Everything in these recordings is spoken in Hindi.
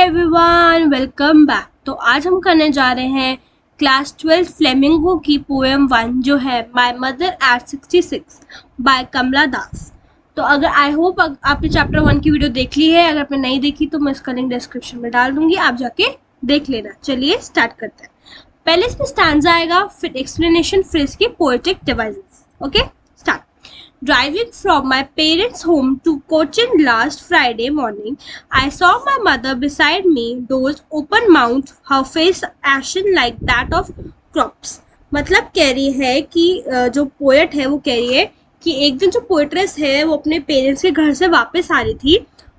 Everyone, welcome back. तो आज हम करने जा रहे हैं क्लास 12 फ्लेमिंगो की पोएम 1 जो है माय मदर एट 66 बाय कमला दास। तो अगर आई होप आपने चैप्टर 1 की वीडियो देख ली है, अगर आपने नहीं देखी तो मैं इसका लिंक डिस्क्रिप्शन में डाल दूंगी, आप जाके देख लेना। चलिए स्टार्ट करते हैं। पहले इसमें स्टैंजा आएगा, फिर एक्सप्लेनेशन, फिर इसकी poetic devices. Okay start. Driving from my parents' home to Cochin last Friday morning, I saw my mother beside me, doors open mouth, her face ashen like that of crops. मतलब कह रही है कि जो पोएट है वो कह रही है कि एक दिन जो पोएट्रेस है वो अपने पेरेंट्स के घर से वापस आ रही थी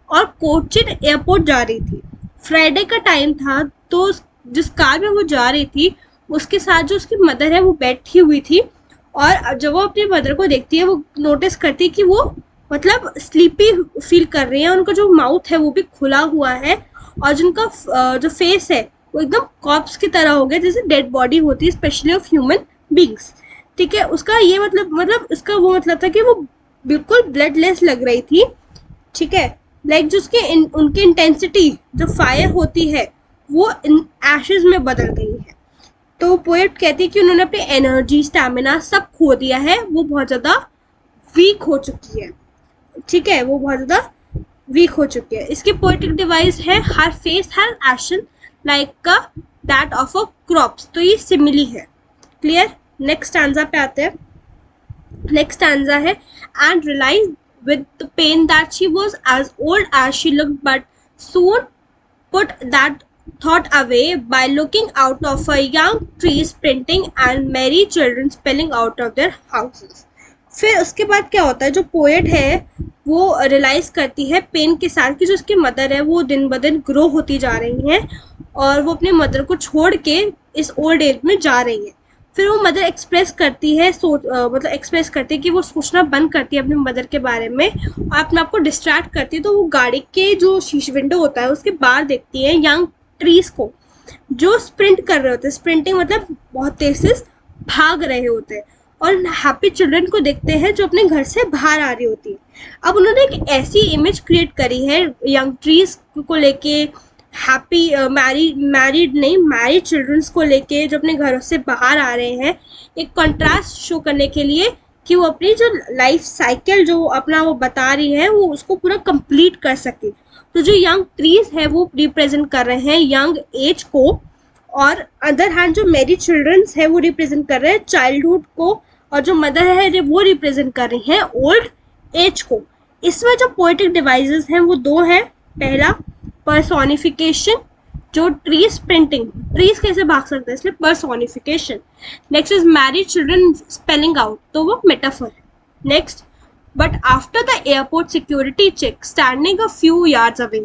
और कोचिन एयरपोर्ट जा रही थी। फ्राइडे का टाइम था, तो जिस कार में वो जा रही थी उसके साथ जो उसकी मदर है वो बैठी हुई थी, और जब वो अपनी मदर को देखती है वो नोटिस करती है कि वो मतलब स्लीपी फील कर रही है, उनका जो माउथ है वो भी खुला हुआ है और जिनका जो फेस है वो एकदम कॉर्प्स की तरह हो गया, जैसे डेड बॉडी होती है, स्पेशली ऑफ ह्यूमन बींग्स। ठीक है, उसका ये मतलब इसका वो मतलब था कि वो बिल्कुल ब्लडलेस लग रही थी। ठीक है, लाइक जो उसकी उनकी इंटेंसिटी जो फायर होती है वो एशेज में बदल गई है। तो पोएट कहती है कि उन्होंने अपनी एनर्जी, स्टैमिना सब खो दिया है, वो बहुत ज़्यादा वीक हो चुकी है। ठीक है, वो बहुत ज़्यादा वीक हो चुकी है। इसकी पोएटिक डिवाइस है her face has ashen like that of a corpse. तो ये सिमिली है। क्लियर। नेक्स्ट स्टैंजा पे आते हैं। नेक्स्ट स्टैंजा है and realise with the pain that she was as old as she looked but soon put that thought away by looking out of a young tree sprinting and merry children spelling out of their houses. फिर उसके बाद क्या होता है, जो पोएट है वो रियलाइज करती है पेन के साथ कि जो उसकी मदर है वो दिन ब दिन ग्रो होती जा रही हैं और वो अपनी मदर को छोड़ के इस ओल्ड एज में जा रही है। फिर वो मदर एक्सप्रेस करती है एक्सप्रेस करती है कि वो सोचना बंद करती है अपनी मदर के बारे में और अपने आप को डिस्ट्रैक्ट करती है। तो वो गाड़ी के जो शीश विंडो होता है उसके बाहर देखती है यंग ट्रीज को जो स्प्रिंट कर रहे होते हैं। स्प्रिंटिंग मतलब बहुत तेज से भाग रहे होते हैं, और हैप्पी चिल्ड्रन को देखते हैं जो अपने घर से बाहर आ रही होती है। अब उन्होंने एक ऐसी इमेज क्रिएट करी है यंग ट्रीज को लेके, हैप्पी मैरिड चिल्ड्रंस को लेके जो अपने घरों से बाहर आ रहे हैं, एक कंट्रास्ट शो करने के लिए कि वो अपनी जो लाइफ साइकिल जो अपना वो बता रही है वो उसको पूरा कंप्लीट कर सके। तो जो यंग ट्रीज है वो रिप्रेजेंट कर रहे हैं यंग एज को, और अदर हैंड जो मैरिड चिल्ड्रंस है वो रिप्रेजेंट कर रहे हैं चाइल्डहुड को, और जो मदर है वो रिप्रेजेंट कर रही हैं ओल्ड एज को। इसमें जो पोएटिक डिवाइसेस हैं वो दो हैं। पहला पर्सोनिफिकेशन, जो ट्रीज प्रिंटिंग, ट्रीज कैसे भाग सकते हैं इसलिए personification. Next is married children spelling out, तो वो मेटाफर है। Next, but after the airport security check, standing a few yards away,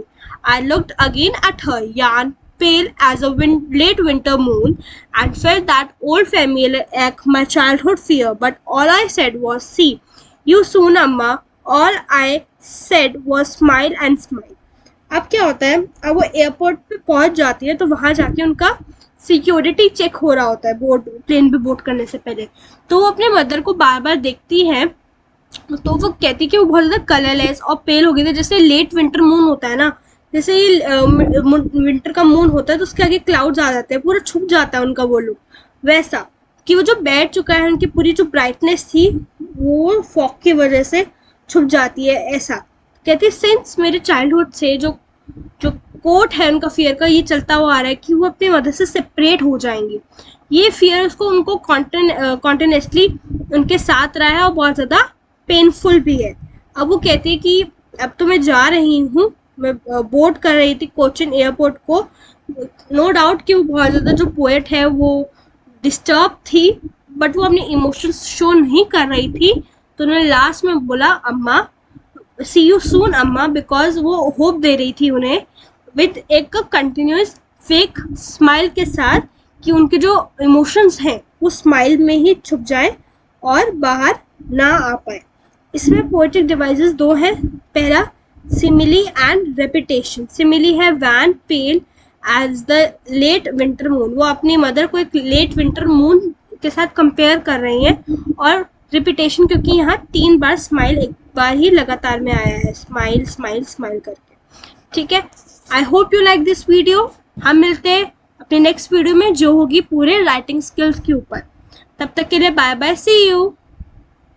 I looked again at her, yarn pale as a late winter moon, and felt that old familiar ache, my childhood fear. But all I said was, "See you soon, Amma." All I said was smile and smile. अब क्या होता है, अब वो एयरपोर्ट पे पहुंच जाती है तो वहां जाके उनका सिक्योरिटी चेक हो रहा होता है बोर्ड, प्लेन पे बोर्ड करने से पहले। तो वो अपने मदर को बार बार देखती है, तो वो कहती कि वो बहुत ज़्यादा कलरलेस और पेल हो गई थी, जैसे लेट विंटर मून होता है ना, जैसे ही विंटर का मून होता है तो उसके आगे क्लाउड्स आ जाते हैं, पूरा छुप जाता है उनका वो लुक, वैसा कि वो जो बैठ चुका है उनकी पूरी जो ब्राइटनेस थी वो फॉग की वजह से छुप जाती है। ऐसा कहती है सिंस मेरे चाइल्डहुड से जो कोट है उनका फियर का ये चलता हुआ आ रहा है कि वो अपनी मदर से सेपरेट हो जाएंगे। ये फियर उनको कॉन्टिन्यूसली उनके साथ रहा है और बहुत ज़्यादा पेनफुल भी है। अब वो कहती है कि अब तो मैं जा रही हूँ, मैं बोर्ड कर रही थी कोचिन एयरपोर्ट को। नो डाउट कि वो बहुत ज़्यादा जो पोएट है वो डिस्टर्ब थी, बट वो अपने इमोशंस शो नहीं कर रही थी। तो उन्होंने लास्ट में बोला अम्मा, सी यू सून अम्मा, बिकॉज वो होप दे रही थी उन्हें विद एक कंटिन्यूस फेक स्माइल के साथ कि उनके जो इमोशंस हैं वो स्माइल में ही छुप जाए और बाहर ना आ पाए। इसमें पोएटिक डिवाइसेस दो हैं। पहला सिमिली एंड रेपिटेशन। सिमिली है wan pale as the late winter moon, वो अपनी मदर को एक लेट विंटर मून के साथ कंपेयर कर रही हैं, और रिपीटेशन क्योंकि यहाँ 3 बार स्माइल एक बार ही लगातार में आया है, स्माइल स्माइल स्माइल करके। ठीक है, I hope you like this video. हम मिलते हैं अपने नेक्स्ट वीडियो में जो होगी पूरे राइटिंग स्किल्स के ऊपर। तब तक के लिए बाय बाय, सी यू।